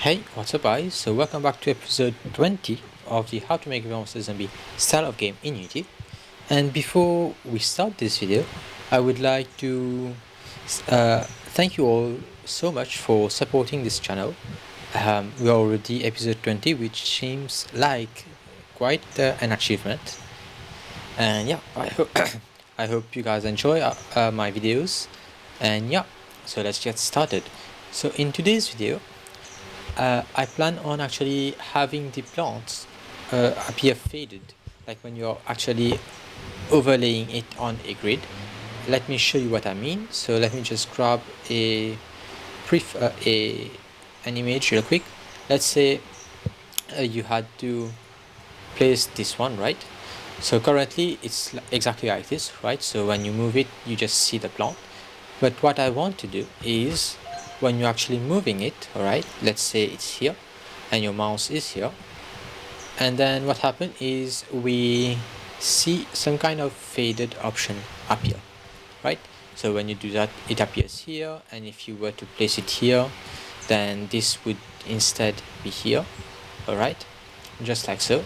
Hey, what's up guys? So welcome back to episode 20 of the How to Make a Zombie style of game in Unity. And before we start this video, I would like to thank you all so much for supporting this channel. We are already episode 20, which seems like quite an achievement. And yeah, I hope you guys enjoy my videos. And yeah, so let's get started. So in today's video, I plan on actually having the plants appear faded, like when you're actually overlaying it on a grid. Let me show you what I mean. So let me just grab an image real quick. Let's say you had to place this one, right? So currently it's exactly like this, right? So when you move it, you just see the plant. But what I want to do is, when you're actually moving it, alright, let's say it's here and your mouse is here, and then what happened is we see some kind of faded option appear, right? So when you do that, it appears here, and if you were to place it here, then this would instead be here, alright, just like so.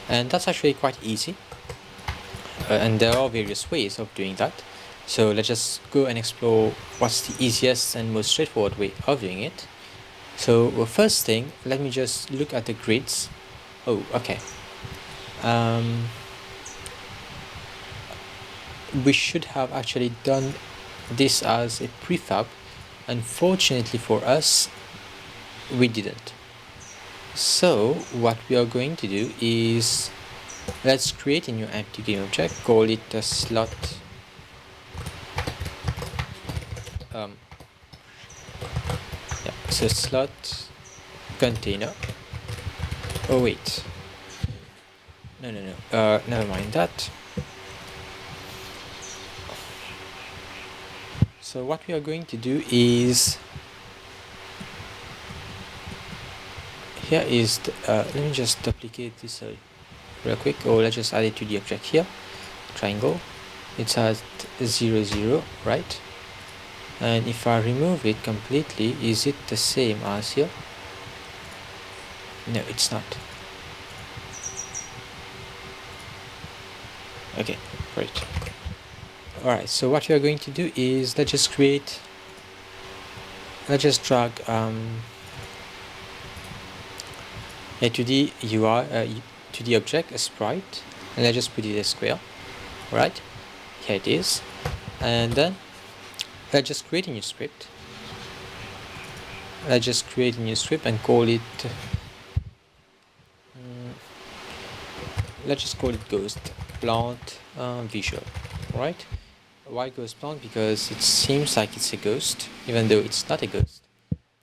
And that's actually quite easy, and there are various ways of doing that. So let's just go and explore what's the easiest and most straightforward way of doing it. So first thing, let me just look at the grids. Oh, okay. We should have actually done this as a prefab. Unfortunately for us, we didn't. So what we are going to do is, let's create a new empty game object, call it a slot. So slot container. Oh wait, no, never mind that. So what we are going to do is, here is the, let me just duplicate this real quick, or let's just add it to the object here. Triangle, it's at 0 0, right? And if I remove it completely, is it the same as here? No, it's not. Okay, great. Alright, so what we are going to do is, let's just drag to the UI, to the object, a sprite, and let's just put it a square. Right, here it is. And then let's just create a new script. Let's just create a new script and call it, let's just call it ghost plant visual, right? Why ghost plant? Because it seems like it's a ghost, even though it's not a ghost.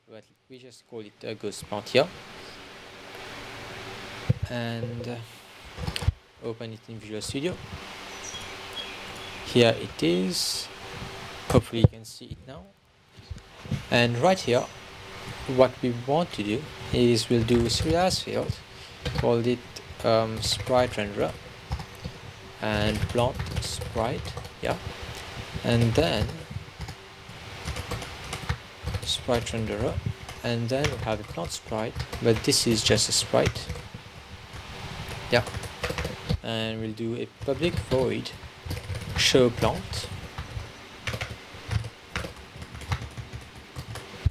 But we just call it a ghost plant here. And open it in Visual Studio. Here it is. Hopefully you can see it now. And right here, what we want to do is, we'll do serialized field, call it sprite renderer, and plant sprite, yeah, and then sprite renderer, and then we have a plant sprite, but this is just a sprite, yeah, and we'll do a public void show plant.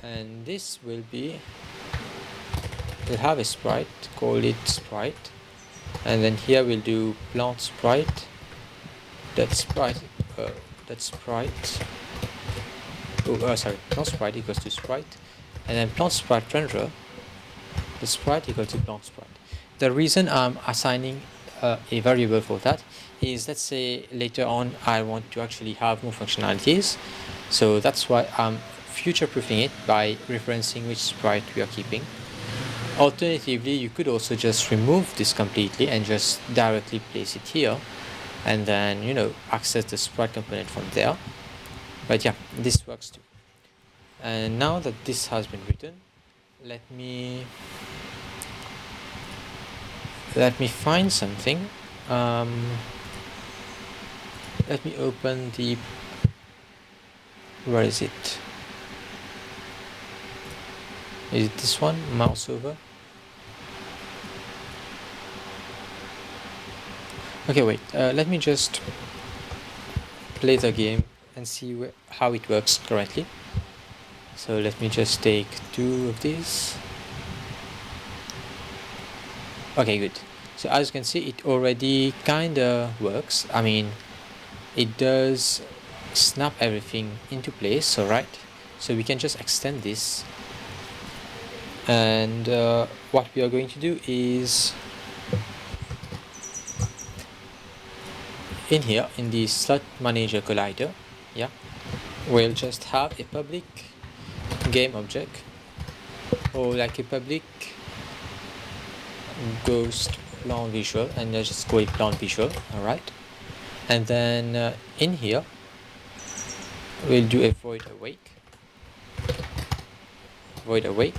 And this will be, we'll have a sprite, call it sprite, and then here we'll do plant sprite, plant sprite equals to sprite, and then plant sprite renderer, the sprite equal to plant sprite. The reason I'm assigning a variable for that is, let's say later on I want to actually have more functionalities, so that's why I'm future-proofing it by referencing which sprite we are keeping. Alternatively, you could also just remove this completely and just directly place it here, and then, you know, access the sprite component from there. But yeah, this works too. And now that this has been written, let me find something. Let me open the, where is it? Is it this one? Mouse over. Okay, wait, let me just play the game and see how it works correctly. So let me just take 2 of these. Okay, good. So as you can see, it already kinda works. I mean, it does snap everything into place, alright? So we can just extend this. And what we are going to do is, in here, in the slot manager collider, yeah, we'll just have a public game object, or like a public ghost plan visual, and let's just call it plan visual, alright? And then in here, we'll do a void awake. Void awake.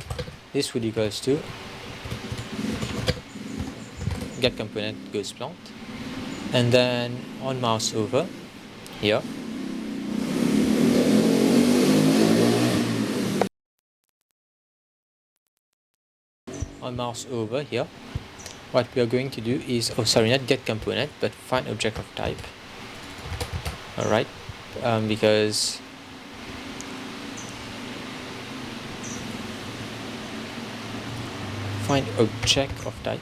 This would equals to get component ghost plant. And then on mouse over here, what we are going to do is, oh sorry, not get component, but find object of type. Alright, because find object of type,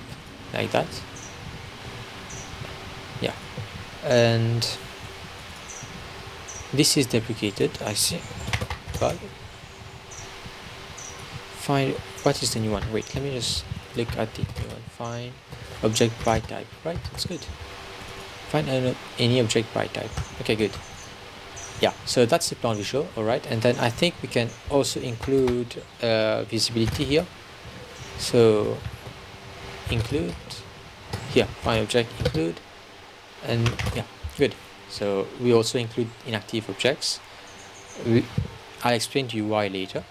like that. Yeah, and this is deprecated, I see, but find, what is the new one? Wait, let me just look at the new one. Find object by type, right? That's good. Find any object by type. Okay, good. Yeah, so that's the plan visual, alright. And then I think we can also include visibility here. So include here, find object, include, and yeah, good. So we also include inactive objects. I'll explain to you why later.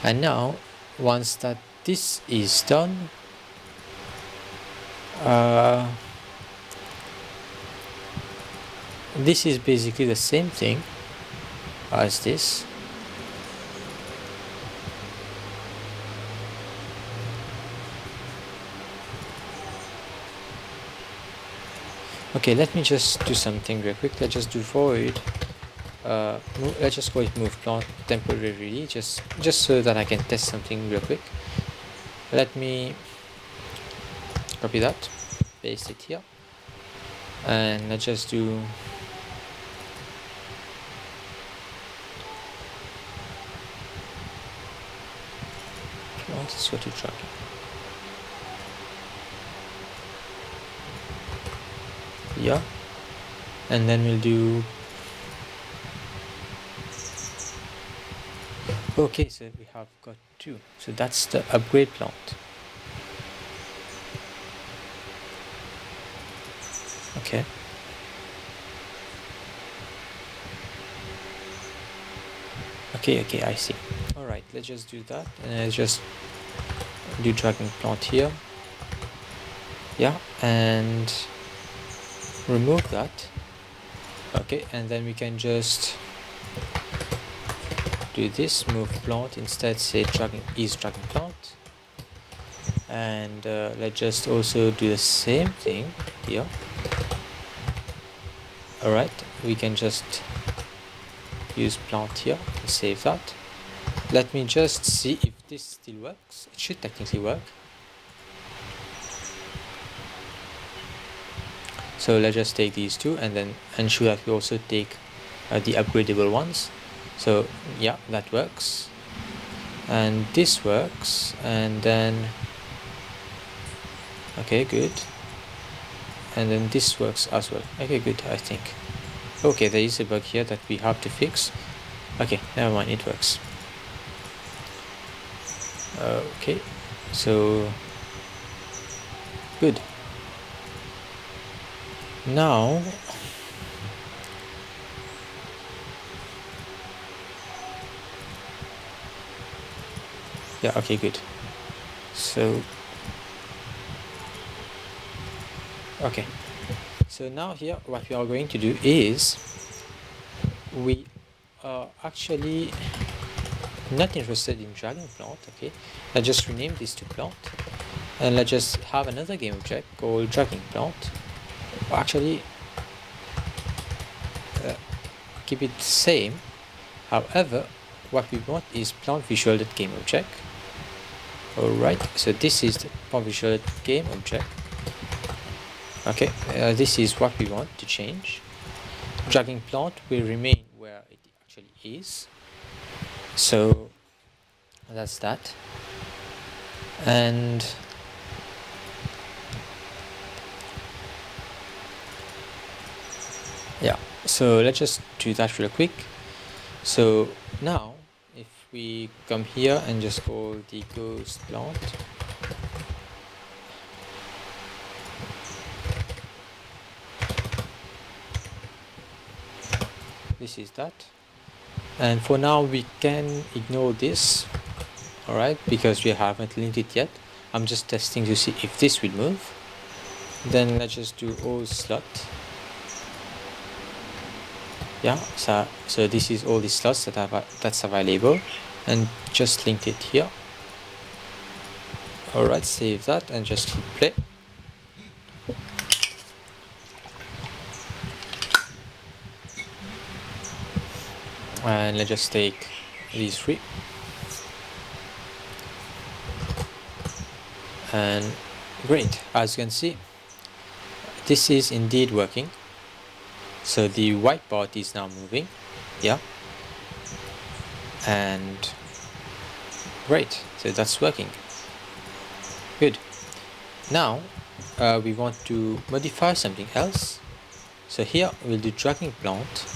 And now, once that this is done, this is basically the same thing as this. Okay, let me just do something real quick. Let's just do void. Let's just call it move plant temporarily, just so that I can test something real quick. Let me copy that, paste it here, and let's just do let's go to tracking. Yeah, and then we'll do, okay, so we have got 2, so that's the upgrade plant. Okay, okay, I see. All right, let's just do that, and let's just do dragging plant here. Yeah, and remove that. Okay, and then we can just do this, move plant, instead say dragging plant, and let's just also do the same thing here. Alright, we can just use plant here and save that. Let me just see if this still works. It should technically work. So let's just take these 2 and then ensure that we also take the upgradable ones. So yeah, that works, and this works, and then okay, good, and then this works as well. Okay, good, I think. Okay, there is a bug here that we have to fix. Okay, never mind, it works. Okay, so good. Now yeah, okay, good. So okay, so now here what we are going to do is we are actually not interested in dragging plant. Okay, let's just rename this to plant, and let's just have another game object called dragging plant. Actually, keep it the same. However, what we want is plant visual.game object. Alright, so this is the plant visual.game object. Okay, this is what we want to change. Dragging plant will remain where it actually is. So that's that. And yeah, so let's just do that real quick. So now if we come here and just call the ghost plant, this is that, and for now we can ignore this, alright, because we haven't linked it yet. I'm just testing to see if this will move. Then let's just do all slot. Yeah, so this is all the slots that's available, and just link it here. Alright, save that and just hit play. And let's just take these three, and great, as you can see this is indeed working. So the white part is now moving, yeah, and great, so that's working. Good. Now we want to modify something else. So here we'll do dragging plant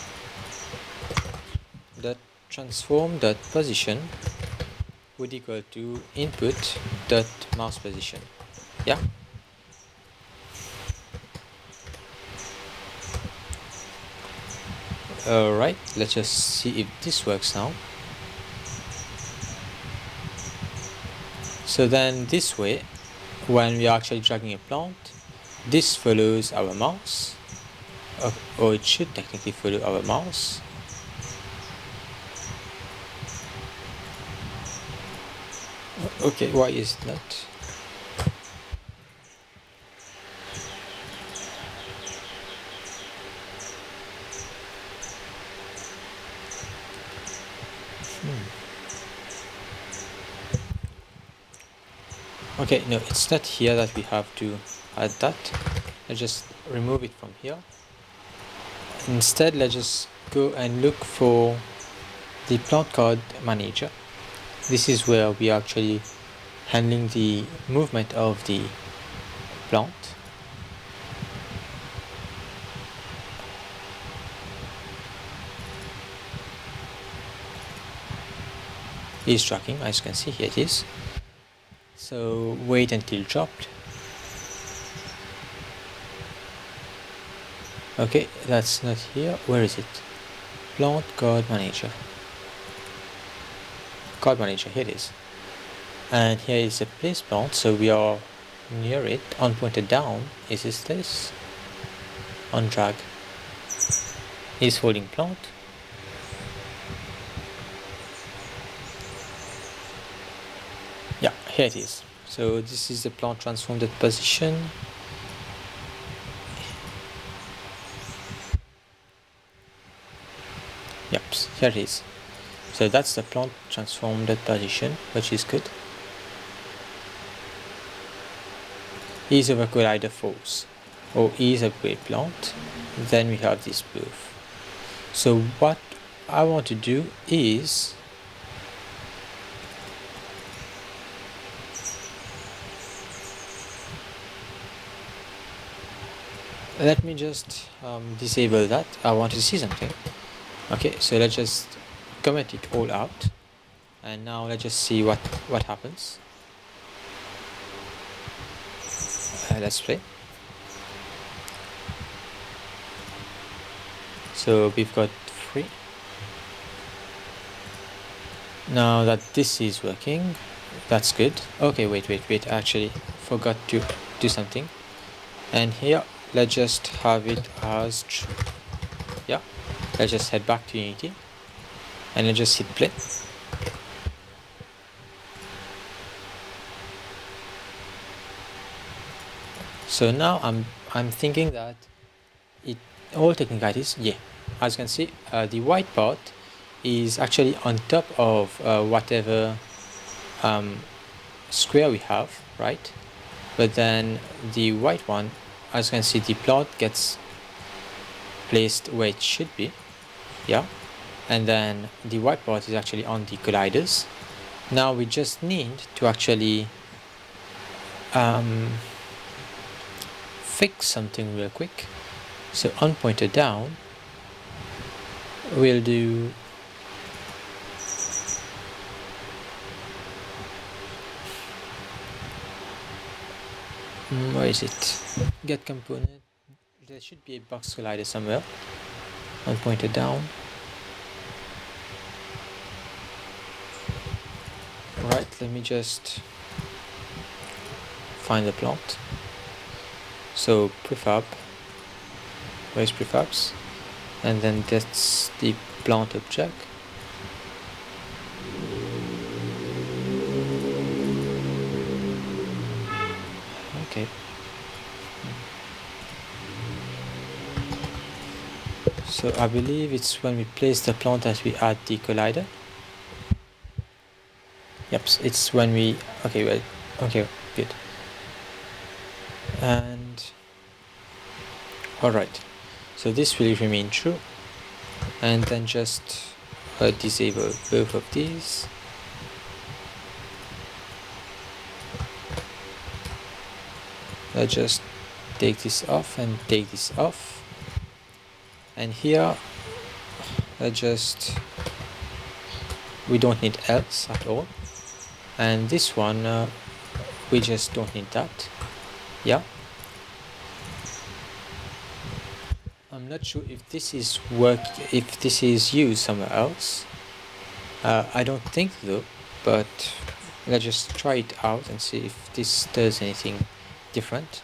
dot transform dot position would equal to input dot mouse position, yeah. Alright, let's just see if this works now. So then this way, when we are actually dragging a plant, this follows our mouse, or it should technically follow our mouse. Okay, why is it not? Okay, no, it's not here that we have to add that. Let's just remove it from here. Instead, let's just go and look for the plant card manager. This is where we are actually handling the movement of the plant. It is tracking, as you can see, here it is. So wait until dropped. Okay, that's not here. Where is it? Plant card manager. Card manager, here it is. And here is a place plant, so we are near it. On pointed down is this. On drag is holding plant. Yeah, here it is. So this is the plant transformed at position. Yep, here it is. So that's the plant transformed at position, which is good. Is overcode either false or is upgrade plant, then we have this proof. So what I want to do is let me just disable that. I want to see something. Okay, so let's just comment it all out, and now let's just see what happens. Let's play. So we've got 3. Now that this is working, that's good. Okay, wait, I actually forgot to do something. And here, let's just have it as true. Yeah, let's just head back to Unity and let's just hit play. So now I'm thinking that it all technicalities, yeah, as you can see, the white part is actually on top of whatever square we have, right? But then the white one, as you can see, the plot gets placed where it should be, yeah, and then the white part is actually on the colliders. Now we just need to actually fix something real quick. So on pointer down, we'll do where is it? Get component. There should be a box collider somewhere. On pointer down. Right, let me just find the plot. So prefab. Where's prefabs? And then that's the plant object. Okay. So I believe it's when we place the plant that we add the collider. Yep, it's when we, okay, well, okay, good. And alright, so this will remain true, and then just disable both of these. Let's just take this off and take this off, and here we don't need else at all, and this one we just don't need that. Yeah, I'm not sure if this is if this is used somewhere else. I don't think though, but let's just try it out and see if this does anything different.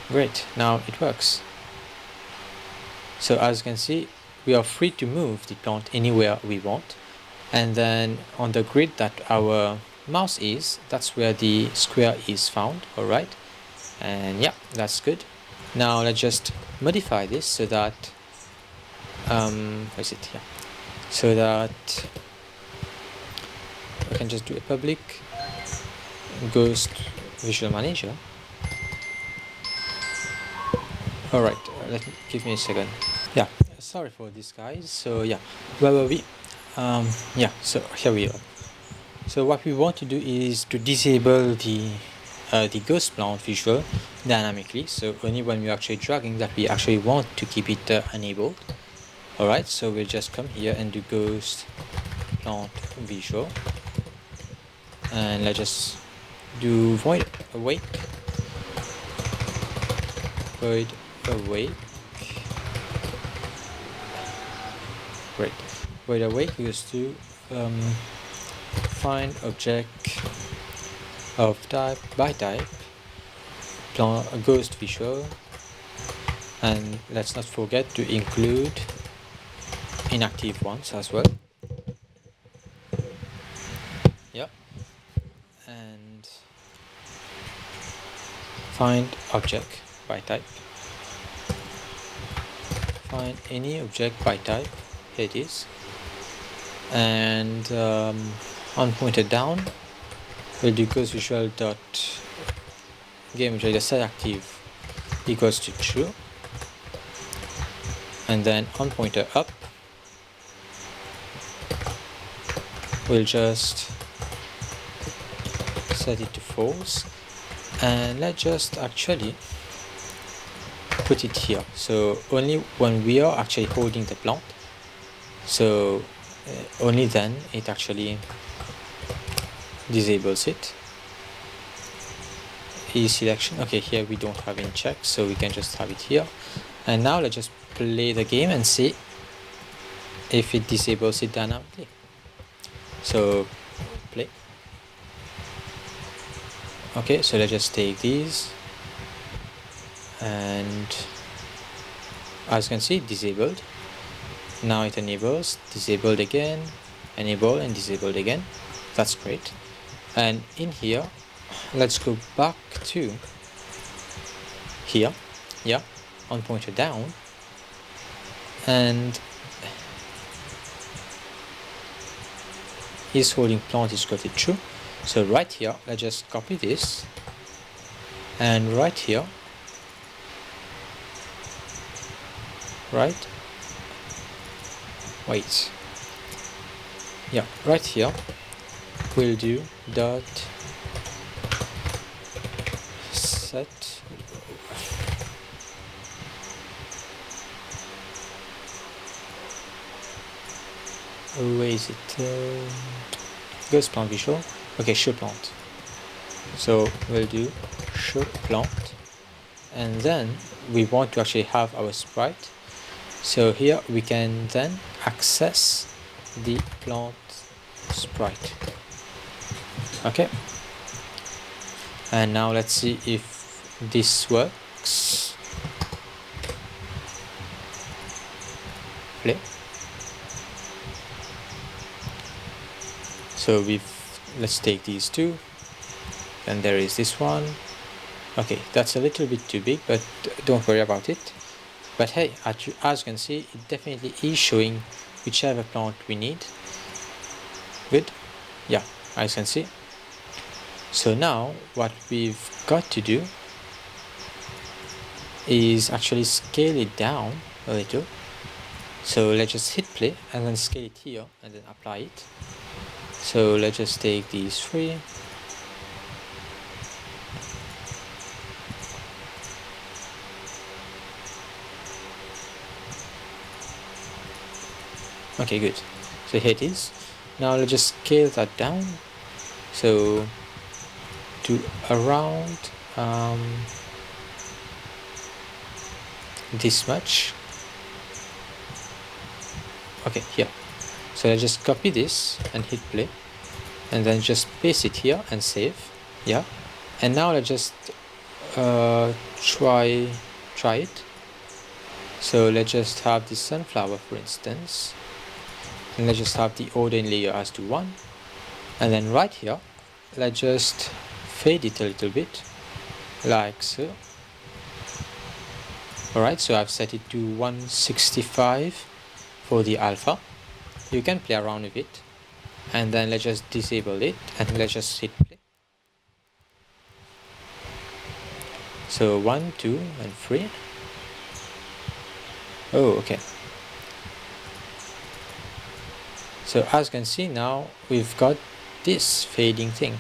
Great, now it works. So as you can see, we are free to move the plant anywhere we want, and then on the grid that our mouse is, that's where the square is found. Alright, and yeah, that's good. Now let's just modify this so that where is it? Yeah, so that we can just do a public ghost visual manager. Alright, give me a second. Yeah, sorry for this guys. So yeah, where were we? Yeah, so here we are. So what we want to do is to disable the ghost plant visual dynamically, so only when we're actually dragging that we actually want to keep it enabled. Alright, so we'll just come here and do ghost plant visual, and let's just do void awake. Great. Void awake goes to find object of type by type plant ghost visual, and let's not forget to include inactive ones as well. Yep, and find object by type, find any object by type, here it is, and on pointer down we'll do ghost visual dot game object set active equals to true, and then on pointer up we'll just set it to false, and let's just actually put it here, so only when we are actually holding the plant, so only then it actually disables it. Selection, okay, here we don't have any check, so we can just have it here, and now let's just play the game and see if it disables it dynamically. So play. Okay, so let's just take these, and as you can see, disabled. Now it enables, disabled again, enable and disabled again. That's great. And in here, let's go back to here, yeah, on pointer down, and his holding plant is got it true. So right here, let's just copy this, and right here, right, wait, yeah, right here, we'll do dot set where is it? Goes plant visual. Okay, show plant. So we'll do show plant, and then we want to actually have our sprite. So here we can then access the plant sprite. Okay. And now let's see if this works. Play. So let's take these two, and there is this one. Okay, that's a little bit too big, but don't worry about it. But hey, as you can see, it definitely is showing whichever plant we need. Good, yeah, as you can see. So now what we've got to do is actually scale it down a little. So let's just hit play and then scale it here and then apply it. So let's just take these three. Okay, good. So here it is. Now let's just scale that down. So to around this much. Okay, here. So I just copy this and hit play, and then just paste it here and save. Yeah, and now let's just try it. So let's just have the sunflower, for instance, and let's just have the order in layer as to 1, and then right here let's just fade it a little bit like so. Alright, so I've set it to 165 for the alpha. You can play around with it, and then let's just disable it and let's just hit play. So 1, 2, and 3. Oh, okay. So as you can see, now we've got this fading thing.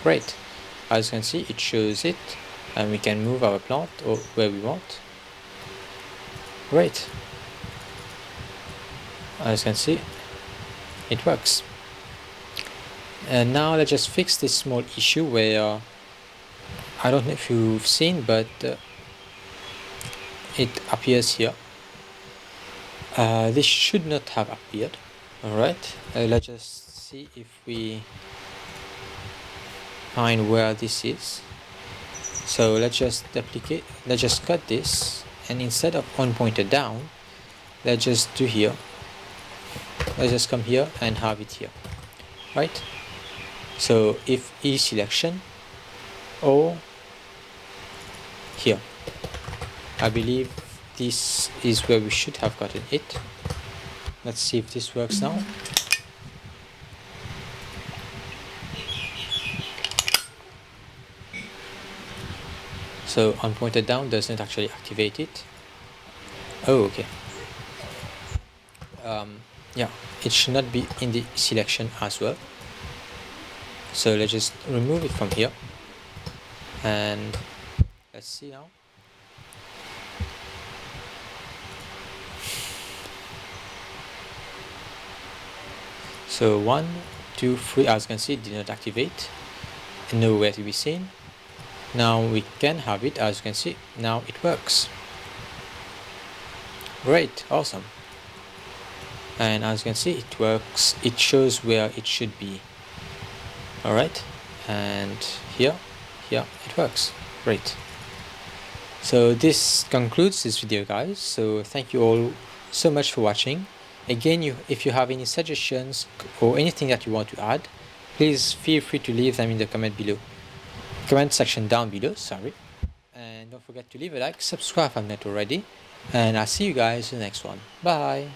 Great. As you can see, it shows it, and we can move our plant or where we want. Great. As you can see, it works. And now let's just fix this small issue where I don't know if you've seen, but it appears here. This should not have appeared. Alright, let's just see if we find where this is. So let's just duplicate, let's just cut this, and instead of on pointer down, let's just do here. Let's just come here and have it here, right? So if E selection or here, I believe this is where we should have gotten it. Let's see if this works now. So on pointer down doesn't actually activate it. Oh, okay. Yeah, it should not be in the selection as well. So let's just remove it from here, and let's see now. So 1, 2, 3, as you can see, it did not activate, nowhere to be seen. Now we can have it, as you can see, now it works. Great, awesome. And as you can see, it works, it shows where it should be. Alright, and here, it works. Great. So this concludes this video, guys. So thank you all so much for watching. Again, if you have any suggestions or anything that you want to add, please feel free to leave them in the comment section down below, sorry. And don't forget to leave a like, subscribe if I'm not already, and I'll see you guys in the next one. Bye.